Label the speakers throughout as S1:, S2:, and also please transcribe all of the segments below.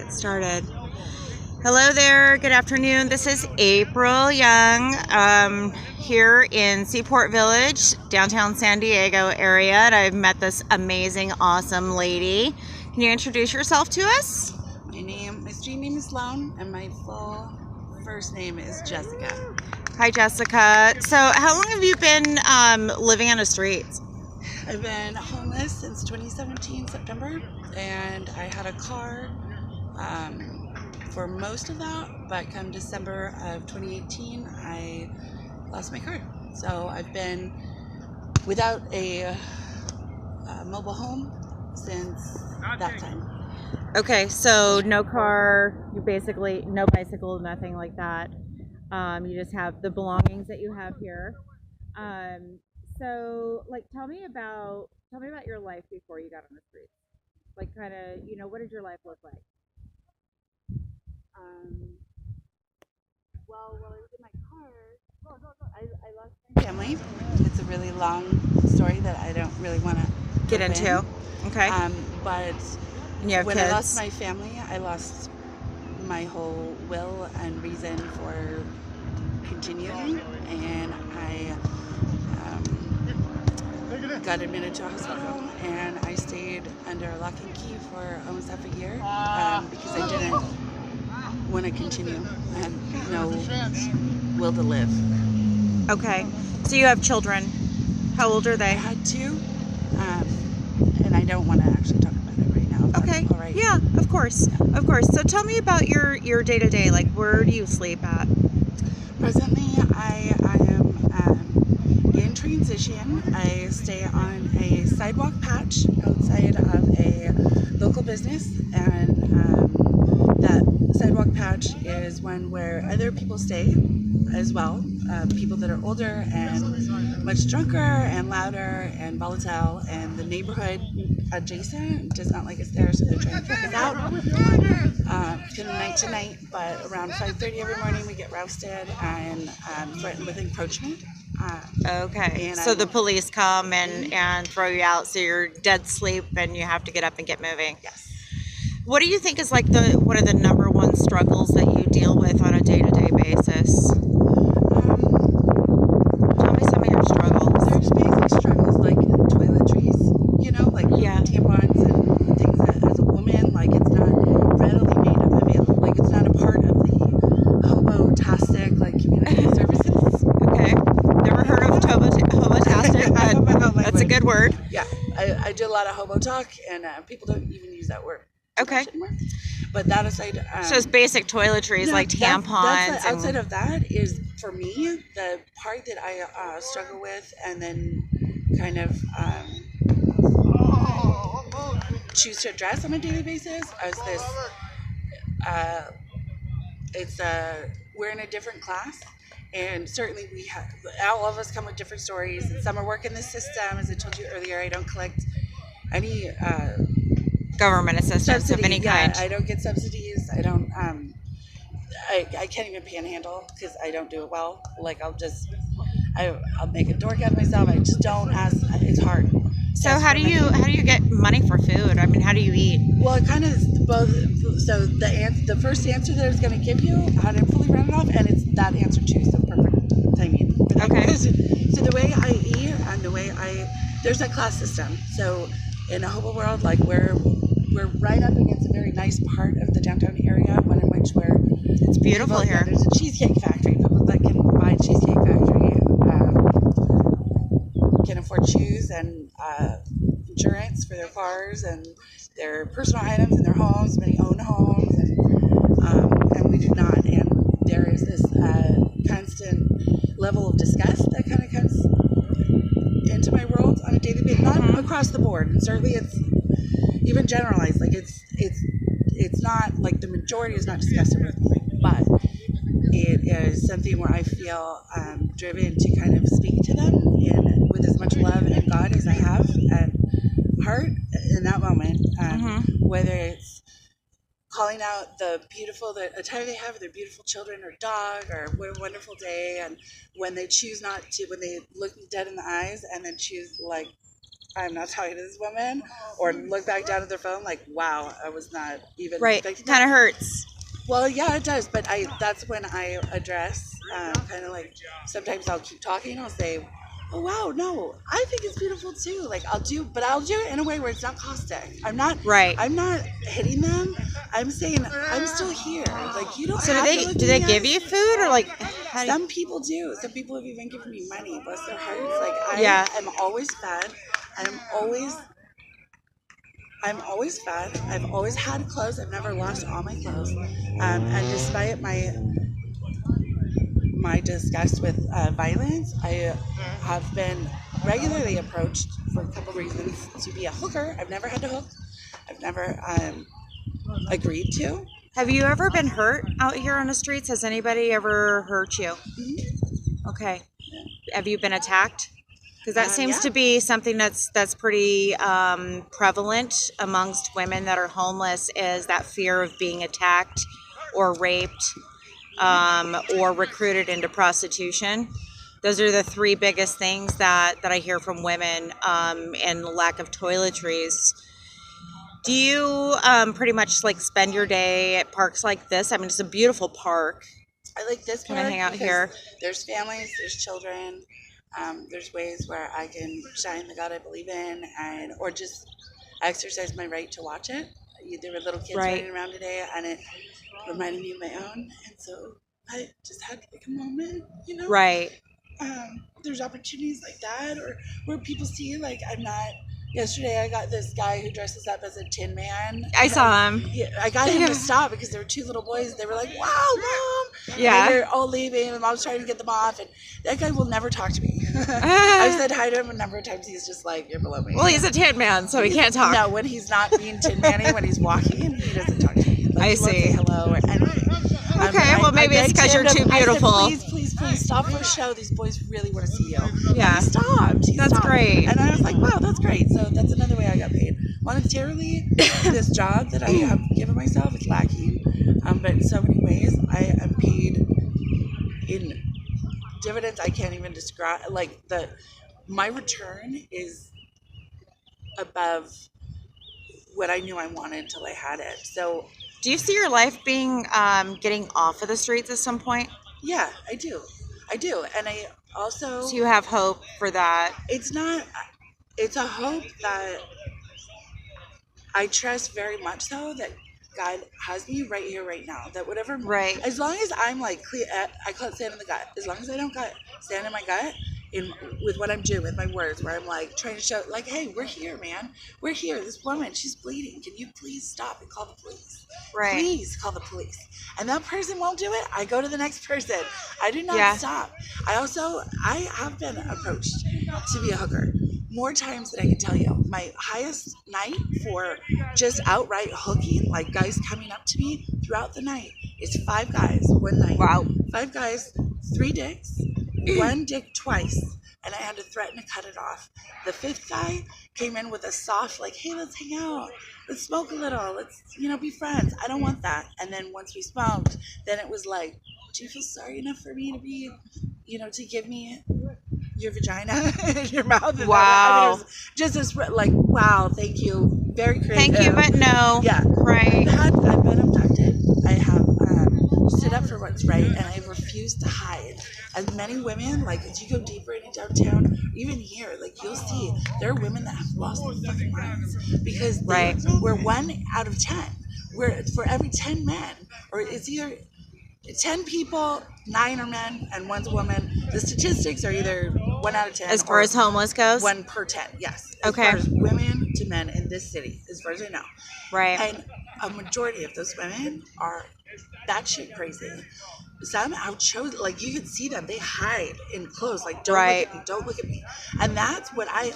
S1: get started. Hello there, good afternoon. This is April Young here in Seaport Village, downtown San Diego area, and I've met this amazing, awesome lady. Can you introduce yourself to us?
S2: My street name is Sloan, and my full first name is Jessica.
S1: Hi, Jessica. So, how long have you been living on the streets?
S2: I've been homeless since 2017 September, and I had a car for most of that, but come December of 2018, I lost my car. So I've been without a mobile home since that time.
S1: Okay, so no car, you basically no bicycle, nothing like that. You just have the belongings that you have here. So, like, tell me about your life before you got on the streets. Like, kind of, what did your life look like?
S2: Well, while I was in my car, I lost my family. It's a really long story that I don't really want to
S1: Get into. Okay.
S2: But
S1: And you have
S2: when
S1: kids.
S2: I lost my family, I lost my whole will and reason for continuing, and I got admitted to a hospital, and I stayed under lock and key for almost half a year because I didn't want to continue. I had no will to live.
S1: Okay. So you have children. How old are
S2: I
S1: they?
S2: had two, and I don't want to actually talk about it right now.
S1: Okay.
S2: All right.
S1: Yeah, of course. Of course. So tell me about your day-to-day. Like, where do you sleep at?
S2: Presently, I am in transition. I stay on a sidewalk patch outside of a local business, and that sidewalk patch is one where other people stay as well. People that are older and much drunker and louder and volatile, and the neighborhood adjacent does not like us there, so they're trying to kick us out. From night to night, but around 5:30 every morning we get rousted and threatened with encroachment.
S1: Okay.
S2: And
S1: So the police come and throw you out, so you're dead sleep and you have to get up and get moving.
S2: Yes.
S1: What do you think is like one of the number one struggles that you deal with on a day-to-day basis? Tell me some of your struggles.
S2: There's basic struggles like toiletries, like
S1: Yeah.
S2: tampons and things that as a woman, like it's not readily made available, like it's not a part of the hobo-tastic like community services.
S1: Okay. Never heard of hobo-tastic, but that's a good word.
S2: Yeah, I do a lot of hobo talk, and people don't even use that word.
S1: Okay.
S2: Anymore. But that aside,
S1: So it's basic toiletries like tampons.
S2: That's outside of that is for me the part that I struggle with, and then kind of choose to address on a daily basis as this. We're in a different class, and certainly we have all of us come with different stories. And some are working the system, as I told you earlier. I don't collect any
S1: government assistance of any kind.
S2: I don't get subsidies. I don't. I can't even panhandle because I don't do it well. Like I'll make a dork out of myself. I just don't ask. It's hard.
S1: So how do you get money for food? I mean, how do you eat?
S2: Well, it kind of both. So the first answer that I was going to give you, I didn't fully run it off, and it's that answer too. So perfect timing.
S1: Okay.
S2: So the way I eat and there's a class system. So in a hobo world, like we're right up against a very nice part of the downtown area, one in which
S1: it's beautiful here.
S2: There's a cheesecake factory. People that can buy Cheesecake Factory can afford shoes and insurance for their cars and their personal items in their homes. Many own homes, and we do not. And there is this constant level of disgust that kind of comes into my world on a daily basis, not across the board, and certainly it's even generalized. Like it's not like the majority is not disgusted with me, but it is something where I feel driven to kind of speak to them with as much love and God as I have at heart in that moment, whether it's calling out the attire they have, their beautiful children or dog, or what a wonderful day, and when they choose not to, when they look dead in the eyes and then choose like I'm not talking to this woman, or look back down at their phone like, wow, I was not even
S1: Right.
S2: expecting
S1: Kind
S2: that.
S1: of hurts.
S2: Well, yeah, it does, but that's when I address, kind of like, sometimes I'll keep talking, I'll say, oh wow, no, I think it's beautiful too. Like I'll do it in a way where it's not caustic. I'm not hitting them. I'm saying I'm still here. Like you don't
S1: So
S2: have to look
S1: do
S2: at
S1: they
S2: me
S1: give
S2: as-
S1: you food or like how do you-
S2: Some people do. Some people have even given me money. Bless their hearts. Like I
S1: Yeah.
S2: am always fed. I'm always fed. I've always had clothes. I've never lost all my clothes. And despite my disgust with violence, I have been regularly approached for a couple reasons to be a hooker. I've never had to hook. I've never agreed to.
S1: Have you ever been hurt out here on the streets? Has anybody ever hurt you?
S2: Mm-hmm.
S1: Okay. Have you been attacked? Because that seems
S2: Yeah.
S1: to be something that's pretty prevalent amongst women that are homeless, is that fear of being attacked or raped or recruited into prostitution. Those are the three biggest things that I hear from women, and the lack of toiletries. Do you pretty much like spend your day at parks like this? I mean, it's a beautiful park.
S2: I like this
S1: Can
S2: part
S1: I hang out
S2: because
S1: here?
S2: there's families, there's children, there's ways where I can shine the God I believe in, or just exercise my right to watch it. There were little kids
S1: Right.
S2: running around today, and it reminded me of my own, and so I just had like a moment, you know.
S1: Right.
S2: There's opportunities like that, or where people see like I'm not. Yesterday, I got this guy who dresses up as a Tin Man.
S1: I saw him.
S2: Yeah, I got him to stop because there were two little boys. They were like, "Wow, mom!"
S1: Yeah.
S2: And they're all leaving, and mom's trying to get them off. And that guy will never talk to me. I've said hi to him a number of times. He's just like, "You're below me."
S1: Well, he's a Tin Man, so he can't talk.
S2: No, when he's not being Tin Manny, when he's walking, he doesn't talk to me. Like,
S1: I
S2: he won't
S1: see.
S2: say hello or anything.
S1: Okay, well, maybe it's
S2: begged
S1: 'cause
S2: him
S1: you're too
S2: I said,
S1: beautiful.
S2: please stop for a show. These boys really want to see you.
S1: Yeah.
S2: He stopped.
S1: That's great.
S2: And I was like, wow, that's great. So that's another way I got paid. Monetarily, this job that I have given myself is lacking. But in so many ways, I am paid in dividends I can't even describe. Like my return is above what I knew I wanted until I had it. So
S1: Do you see your life being getting off of the streets at some point?
S2: yeah, I do. And I also,
S1: So you have hope for that?
S2: it's a hope that I trust very much though that God has me right here, right now. That whatever,
S1: Right.
S2: as long as I'm like clear, I call it sand in the gut. As long as I don't got sand in my gut with what I'm doing, with my words, where I'm like trying to show, like, hey, we're here, man. We're here. This woman, she's bleeding. Can you please stop and call the police?
S1: Right.
S2: Please call the police. And that person won't do it. I go to the next person. I do not
S1: Yeah.
S2: stop. I have been approached to be a hooker more times than I can tell you. My highest night for just outright hooking, like guys coming up to me throughout the night, is 5 guys one night.
S1: Wow.
S2: 5 guys, 3 dicks, 1 dick twice, and I had to threaten to cut it off. The 5th guy came in with a soft, like, hey, let's hang out. Let's smoke a little. Let's, be friends. I don't want that. And then once we smoked, then it was like, do you feel sorry enough for me to be, to give me your vagina in your mouth? And
S1: Wow.
S2: it was just this, like, wow, thank you. Very creative.
S1: Thank you, but no.
S2: Yeah.
S1: Right.
S2: I've been abducted. I have stood up for what's right, and I refuse to hide. As many women, like, as you go deeper into downtown, even here, like, you'll see there are women that have lost their fucking minds because
S1: Right.
S2: we're 1 out of 10. We're for every 10 men, or it's either 10 people, 9 are men, and 1's a woman. The statistics are either 1 out of 10.
S1: As far
S2: or
S1: as homeless goes?
S2: 1 per 10, yes.
S1: Okay.
S2: As far as women to men in this city, as far as I know.
S1: Right.
S2: And a majority of those women are batshit crazy. Some outshowed, like, you can see them. They hide in clothes, like,
S1: Right.
S2: don't look at me. And that's what I've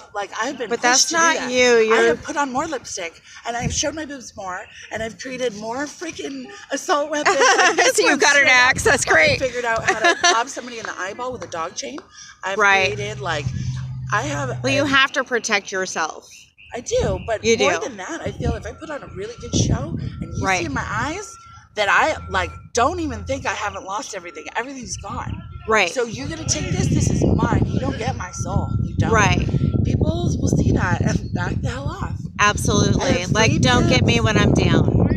S2: been
S1: But
S2: pushed
S1: that's
S2: to
S1: not
S2: do that.
S1: you.
S2: I
S1: You're
S2: have put on more lipstick, and I've showed my boobs more, and I've created more freaking assault weapons. Like, this
S1: So you've
S2: one's
S1: got an
S2: straight up.
S1: axe. That's
S2: I
S1: great.
S2: figured out how to pop somebody in the eyeball with a dog chain. I've
S1: Right.
S2: created, like, I have...
S1: Well, you have to protect yourself.
S2: I do, but
S1: You
S2: more
S1: do.
S2: than that, I feel if I put on a really good show and you
S1: Right.
S2: see in my eyes that I, like, don't even think I haven't lost everything. Everything's gone.
S1: Right.
S2: So you're going to take this. This is mine. You don't get my soul. You don't.
S1: Right.
S2: people will see that and back the hell off.
S1: Absolutely.
S2: And
S1: Like, don't get me when I'm down.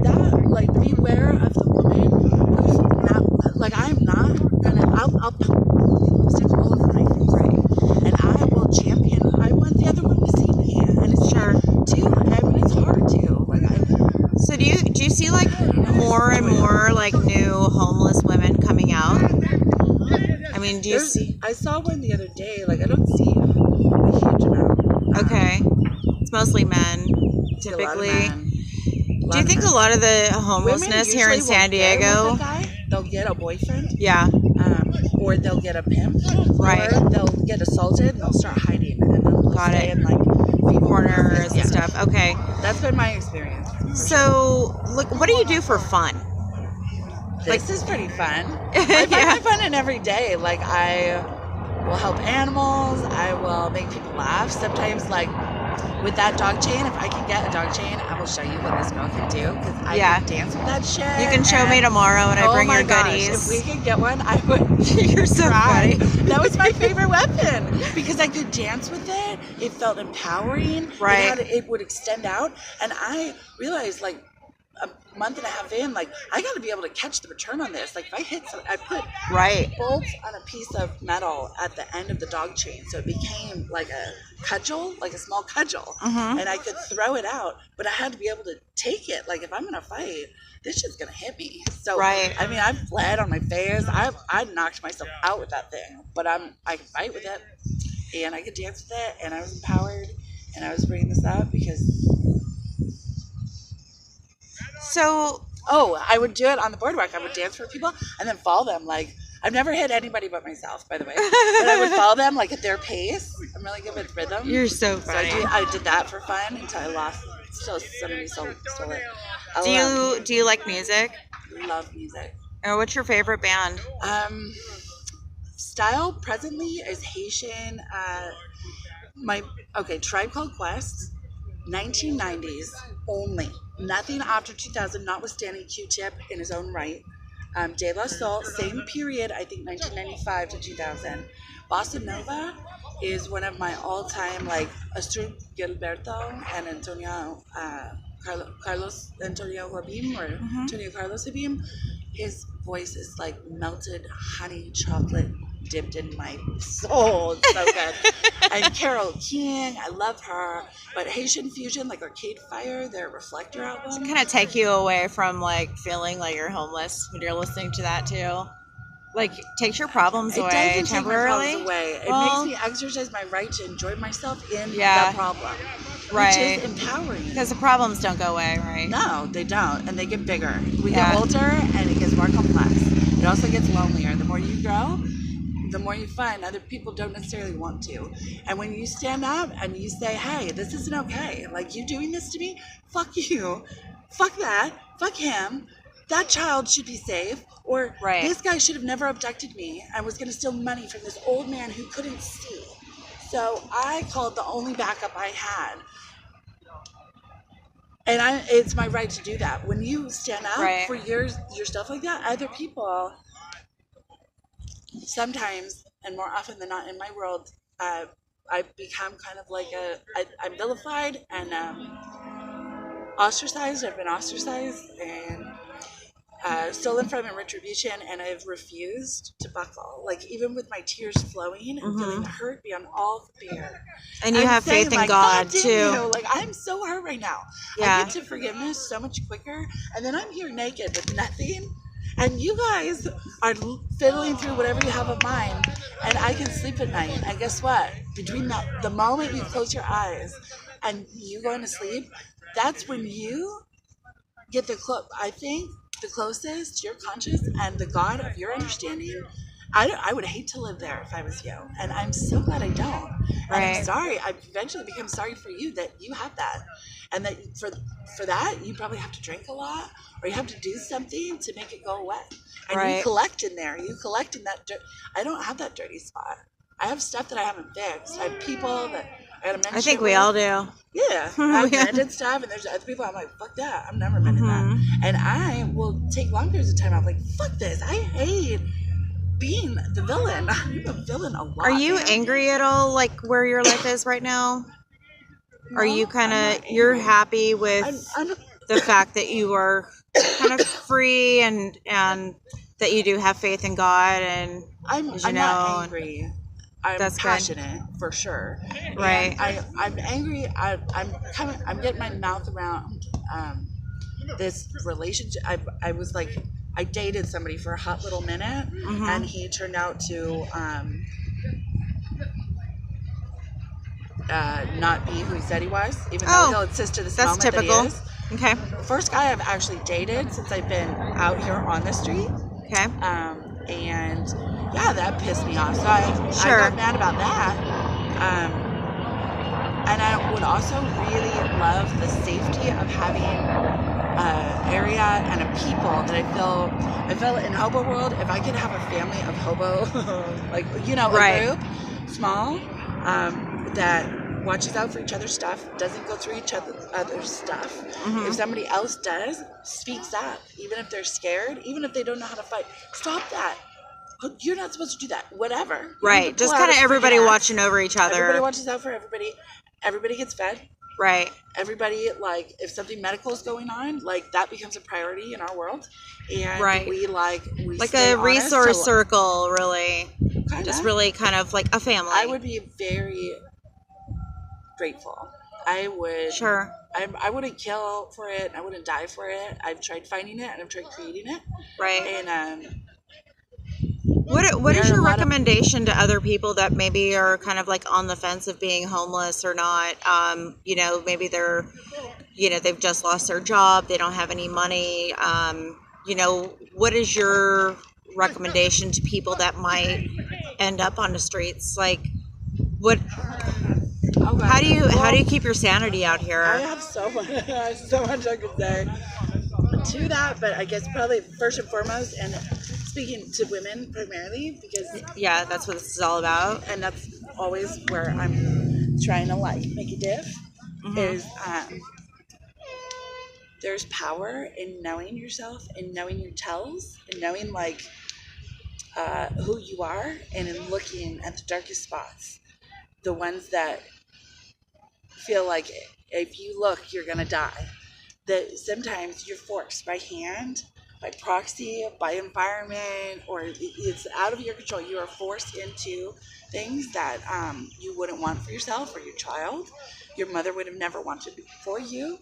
S2: That, like, beware of the woman who's not, like, I'm not gonna, I'll put lipstick all over my face.
S1: Right.
S2: And I will champion, I want the other woman to see me. And it's
S1: Sure.
S2: too, I mean, it's hard too. Like,
S1: So do you see like more and more like new homeless women coming out? I mean, do you see?
S2: I saw one the other day. Like, I don't see a huge amount.
S1: Okay. It's mostly men,
S2: See a lot of
S1: typically.
S2: men.
S1: Do you think a lot of the homelessness here in San Diego?
S2: They'll get a boyfriend,
S1: Yeah.
S2: or they'll get a pimp,
S1: Right.
S2: or they'll get assaulted and they'll start hiding, and they'll
S1: Got
S2: stay
S1: it.
S2: in like fetal
S1: Corners
S2: Yeah.
S1: and stuff. Okay.
S2: That's been my experience.
S1: So, look, what do you do for fun?
S2: This is pretty fun. I find
S1: Yeah.
S2: my fun in every day. Like, I will help animals. I will make people laugh. Sometimes, like, with that dog chain, if I can get a dog chain, I will show you what this girl can do, because I
S1: Yeah.
S2: can dance with that shit.
S1: You can show me
S2: and-
S1: tomorrow when I
S2: Oh
S1: bring
S2: my
S1: your
S2: gosh,
S1: goodies.
S2: if we could get one, I would.
S1: You're so
S2: cry.
S1: funny.
S2: That was my favorite weapon, because I could dance with it. It felt empowering.
S1: Right.
S2: It would extend out, and I realized, like, a month and a half in, like, I got to be able to catch the return on this. Like, if I hit some, I put
S1: Right.
S2: bolts on a piece of metal at the end of the dog chain, so it became like a cudgel, like a small cudgel,
S1: Mhm.
S2: and I could throw it out, but I had to be able to take it. Like, if I'm gonna fight, this shit's gonna hit me. So,
S1: Right.
S2: I mean, I've bled on my face. I knocked myself out with that thing, but I can fight with it, and I could dance with it, and I was empowered, and I was bringing this up because.
S1: So,
S2: Oh, I would do it on the boardwalk. I would dance for people and then follow them. Like, I've never hit anybody but myself, by the way. But I would follow them, like, at their pace. I'm really good with rhythm.
S1: you're so
S2: So
S1: funny.
S2: I did that for fun until I lost. Somebody stole it.
S1: Do you like music?
S2: Love music.
S1: Or what's your favorite band?
S2: Style presently is Haitian. Tribe Called Quest, 1990s only. Nothing after 2000, notwithstanding Q-Tip in his own right. De La Soul, same period, I think 1995 to 2000. Bossa Nova is one of my all-time, like, Astrud Gilberto and Antonio, Carlos Antonio Jobim, or Antonio Carlos Jobim. His voice is like melted honey chocolate dipped in my soul. It's so good. And Carole King, I love her. But Haitian Fusion, like Arcade Fire, their Reflector album.
S1: Kind of take you away from like feeling like you're homeless when you're listening to that too. Like, takes your problems
S2: It
S1: away
S2: doesn't take my
S1: temporarily.
S2: problems away. It
S1: Well,
S2: makes me exercise my right to enjoy myself in
S1: Yeah.
S2: the problem.
S1: Right.
S2: Which is empowering.
S1: Because the problems don't go away, right?
S2: No, they don't. And they get bigger. We
S1: Yeah.
S2: get older and it gets more complex. It also gets lonelier. The more you grow, the more you find other people don't necessarily want to. And when you stand up and you say, hey, this isn't okay. Like, you doing this to me? Fuck you. Fuck that. Fuck him. That child should be safe. Or
S1: Right.
S2: this guy should have never abducted me and was going to steal money from this old man who couldn't see. So I called the only backup I had. And it's my right to do that. When you stand up
S1: Right.
S2: for your stuff like that, other people sometimes, and more often than not in my world, I become kind of like I'm vilified and ostracized. I've been ostracized and stolen from in retribution, and I've refused to buckle. Like, even with my tears flowing and feeling hurt beyond all compare.
S1: And you
S2: I'm
S1: have
S2: saying,
S1: faith in
S2: like,
S1: God
S2: damn
S1: too.
S2: you. Like, I'm so hurt right now.
S1: Yeah.
S2: I get to forgiveness so much quicker, and then I'm here naked with nothing, and you guys are fiddling through whatever you have of mine, and I can sleep at night. And guess what? Between the moment you close your eyes and you going to sleep, that's when you get I think the closest to your conscious and the God of your understanding. I would hate to live there if I was you, and I'm so glad I don't. And I'm
S1: Right.
S2: sorry. I've eventually become sorry for you that you have that, and that for that you probably have to drink a lot, or you have to do something to make it go away. And
S1: Right.
S2: you collect in there. You collect in that dirt. I don't have that dirty spot. I have stuff that I haven't fixed. I have people that I got to mention.
S1: I think we all do.
S2: Yeah, I've
S1: Yeah.
S2: mended stuff, and there's other people I'm like, fuck that, I'm never mending that. And I will take long periods of time. I'm like, fuck this, I hate being the villain. I'm a villain a lot.
S1: Are you
S2: man.
S1: angry at all, like where your life is right now? Are
S2: No,
S1: you kind
S2: I'm
S1: of,
S2: not
S1: you're
S2: angry.
S1: happy with
S2: I'm
S1: the fact that you are kind of free and that you do have faith in God and,
S2: I'm not angry. I'm
S1: That's good.
S2: passionate for sure.
S1: Right.
S2: And I'm angry. I'm getting my mouth around this relationship. I was like, I dated somebody for a hot little minute,
S1: Mhm.
S2: and he turned out to not be who he said he was, even though he'll insist to this
S1: that's
S2: moment
S1: typical.
S2: that he is.
S1: Okay.
S2: First guy I've actually dated since I've been out here on the street.
S1: Okay.
S2: And yeah, that pissed me off. So I got mad about that. And I would also really love the safety of having an area and a people that I feel in hobo world, if I could have a family of hobo, like, you know,
S1: Right.
S2: a group, small, that watches out for each other's stuff, doesn't go through each other's stuff.
S1: Mhm.
S2: If somebody else does, speaks up, even if they're scared, even if they don't know how to fight. Stop that. You're not supposed to do that. Whatever. You don't
S1: Right.
S2: have to
S1: Just
S2: pull
S1: kind
S2: out
S1: of
S2: a
S1: everybody
S2: freaking axe.
S1: watching over each other.
S2: Everybody watches out for everybody. Everybody gets fed.
S1: Right.
S2: Everybody, like, if something medical is going on, like, that becomes a priority in our world. And
S1: Right.
S2: we
S1: Like
S2: stay
S1: a
S2: honest
S1: resource
S2: to-
S1: circle, really.
S2: Kinda.
S1: Just really kind of like a family.
S2: I would be very grateful. I would.
S1: Sure.
S2: I wouldn't kill for it. I wouldn't die for it. I've tried finding it and I've tried creating it.
S1: Right.
S2: And
S1: What
S2: there
S1: is
S2: are
S1: your
S2: a lot of-
S1: recommendation to other people that maybe are kind of like on the fence of being homeless or not? You know, maybe they're, you know, they've just lost their job, they don't have any money. You know, what is your recommendation to people that might end up on the streets? Like, what?
S2: Okay.
S1: How do you
S2: Well,
S1: keep your sanity out
S2: I
S1: here?
S2: have so much. I have so much I could say to that, but I guess probably first and foremost, and speaking to women primarily, because
S1: Yeah, that's what this is all about.
S2: and that's always where I'm trying to like make a diff.
S1: Mhm.
S2: Is there's power in knowing yourself and knowing your tells and knowing like who you are, and in looking at the darkest spots, the ones that feel like if you look you're gonna die, that sometimes you're forced by hand, by proxy, by environment, or it's out of your control. You are forced into things that you wouldn't want for yourself or your child. Your mother would have never wanted for you,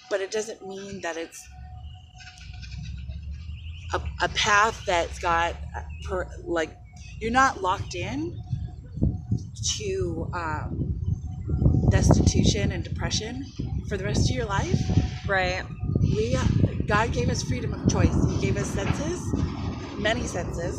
S2: but it doesn't mean that it's a path that's got like you're not locked in to destitution and depression for the rest of your life.
S1: Right.
S2: God gave us freedom of choice. He gave us senses, many senses.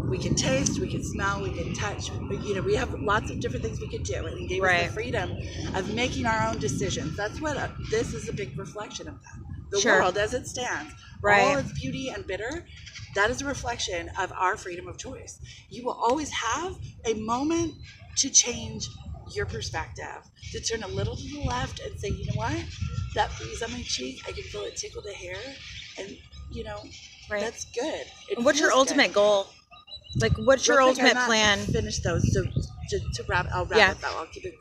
S2: We can taste, we can smell, we can touch. We have lots of different things we can do, and He gave us the freedom of making our own decisions. That's what this is a big reflection of that. The
S1: Sure.
S2: world as it stands,
S1: Right.
S2: all its beauty and bitter, that is a reflection of our freedom of choice. You will always have a moment to change your perspective, to turn a little to the left and say, you know what, that breeze on my cheek, I can feel it tickle the hair, and
S1: Right.
S2: that's good. It
S1: What's your
S2: feels
S1: ultimate
S2: good.
S1: goal? Like, what's your
S2: Real quick,
S1: ultimate
S2: I'm not
S1: plan?
S2: Finish those. So I'll wrap
S1: Yeah.
S2: it up. I'll keep it.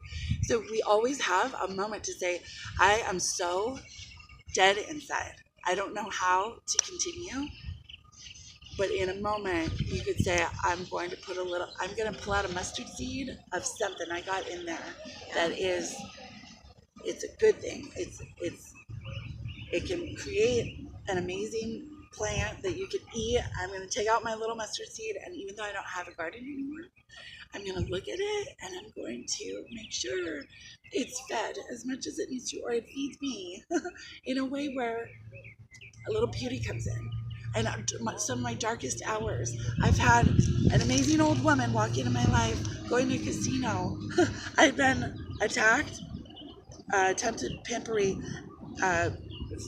S2: So we always have a moment to say, I am so dead inside. I don't know how to continue. But in a moment, you could say, I'm going to pull out a mustard seed of something I got in there that is, it's a good thing. It can create an amazing plant that you can eat. I'm going to take out my little mustard seed, and even though I don't have a garden anymore, I'm going to look at it and I'm going to make sure it's fed as much as it needs to, or it feeds me in a way where a little beauty comes in. And some of my darkest hours, I've had an amazing old woman walk into my life, going to a casino. I'd been attacked, attempted pimpery,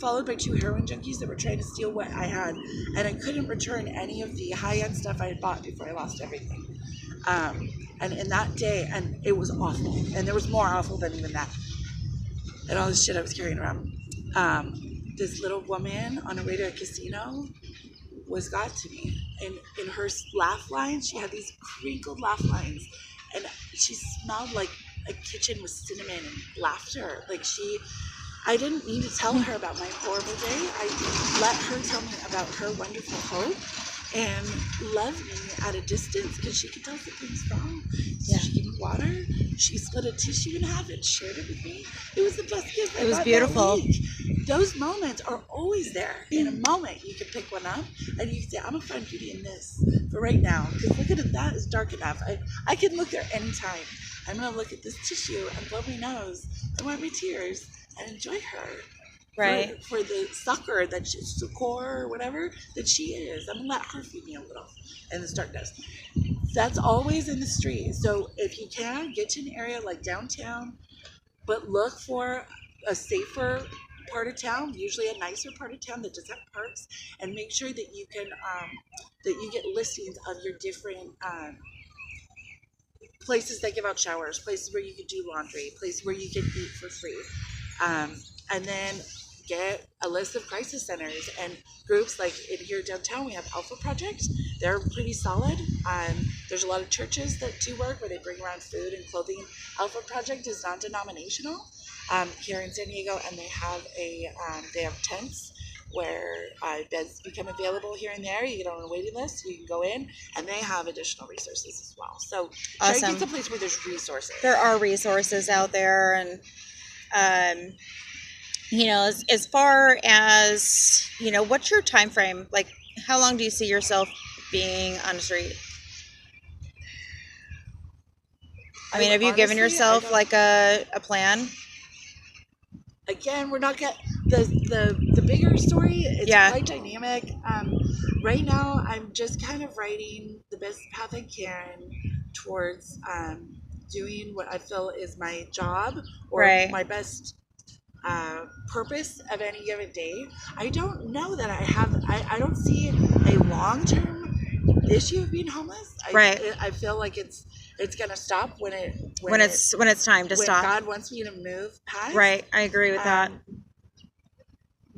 S2: followed by 2 heroin junkies that were trying to steal what I had, and I couldn't return any of the high-end stuff I had bought before I lost everything. And in that day, and it was awful, and there was more awful than even that, and all this shit I was carrying around. This little woman on her way to a casino was God to me. And in her laugh lines, she had these crinkled laugh lines, and she smelled like a kitchen with cinnamon and laughter. Like I didn't need to tell her about my horrible day. I let her tell me about her wonderful hope and love me at a distance, because she could tell something's wrong. So she gave me water. She split a tissue in half and shared it with me. It was the best gift I got.
S1: It was beautiful.
S2: That week. Those moments are always there. In a moment, you can pick one up and you can say, I'm going to find beauty in this for right now. Because look at it, that is dark enough. I can look there anytime. I'm going to look at this tissue and blow my nose and wipe my tears and enjoy her.
S1: Right.
S2: For the sucker that she's, the core or whatever that she is. I'm going to let her feed me a little in the darkness. That's always in the street. So if you can, get to an area like downtown, but look for a safer part of town, usually a nicer part of town that does have parks, and make sure that you can that you get listings of your different places that give out showers, places where you can do laundry, places where you can eat for free, and then get a list of crisis centers and groups. Like in here downtown, we have Alpha Project. They're pretty solid. There's a lot of churches that do work where they bring around food and clothing. Alpha Project is non-denominational here in San Diego, and they have tents where beds become available here and there. You get on a waiting list, you can go in, and they have additional resources as well. So try to get to a place where there's resources.
S1: There are resources out there, and you know, as far as, you know, what's your time frame? Like, how long do you see yourself being on the street? I mean, have you given yourself like a plan?
S2: Again, we're not getting the bigger story. It's quite dynamic. Right now, I'm just kind of writing the best path I can towards doing what I feel is my job or my best purpose of any given day. I don't know that I don't see a long-term issue of being homeless. I feel like it's gonna stop when it's time to stop. God wants me to move past.
S1: Right, I agree with that.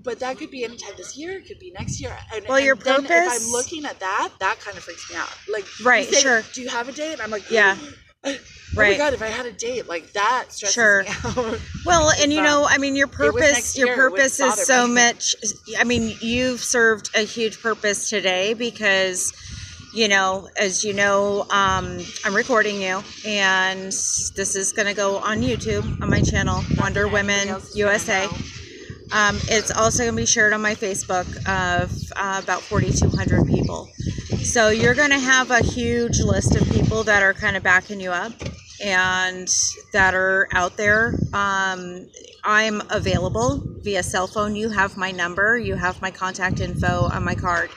S2: But that could be anytime this year. It could be next year.
S1: Your purpose.
S2: Then if I'm looking at that kind of freaks me out. Like,
S1: sure.
S2: Do you have a date? And I'm like, oh
S1: right.
S2: my God, if I had a date, like that stresses me out.
S1: Well, and you know, I mean, your purpose is so much. I mean, you've served a huge purpose today because, you know, as you know, I'm recording you, and this is going to go on YouTube on my channel, Wonder Women USA. It's also going to be shared on my Facebook of about 4,200 people. So you're going to have a huge list of people that are kind of backing you up and that are out there. I'm available via cell phone. You have my number. You have my contact info on my card.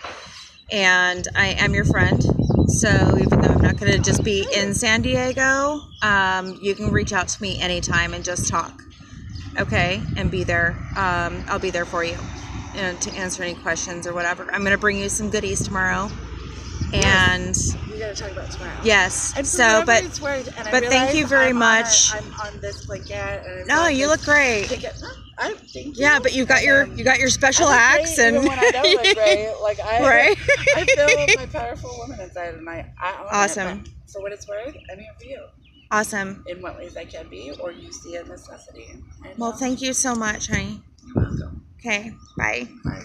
S1: And I am your friend. So even though I'm not going to just be in San Diego, you can reach out to me anytime and just talk. Okay, and be there. I'll be there for you, to answer any questions or whatever. I'm going to bring you some goodies tomorrow. And
S2: we got to talk about tomorrow.
S1: Yes.
S2: And
S1: so, but thank you very much.
S2: I'm on this blanket. And
S1: no, you look great.
S2: Thank you.
S1: Yeah, but you got your special acts, and
S2: even when I don't look great, like
S1: right.
S2: I feel my powerful woman inside, and I
S1: awesome.
S2: For what it's worth, I'm here for you.
S1: Awesome.
S2: In what ways I can be, or you see a necessity.
S1: Well, thank you so much, honey.
S2: You're welcome.
S1: Okay, bye.
S2: Bye.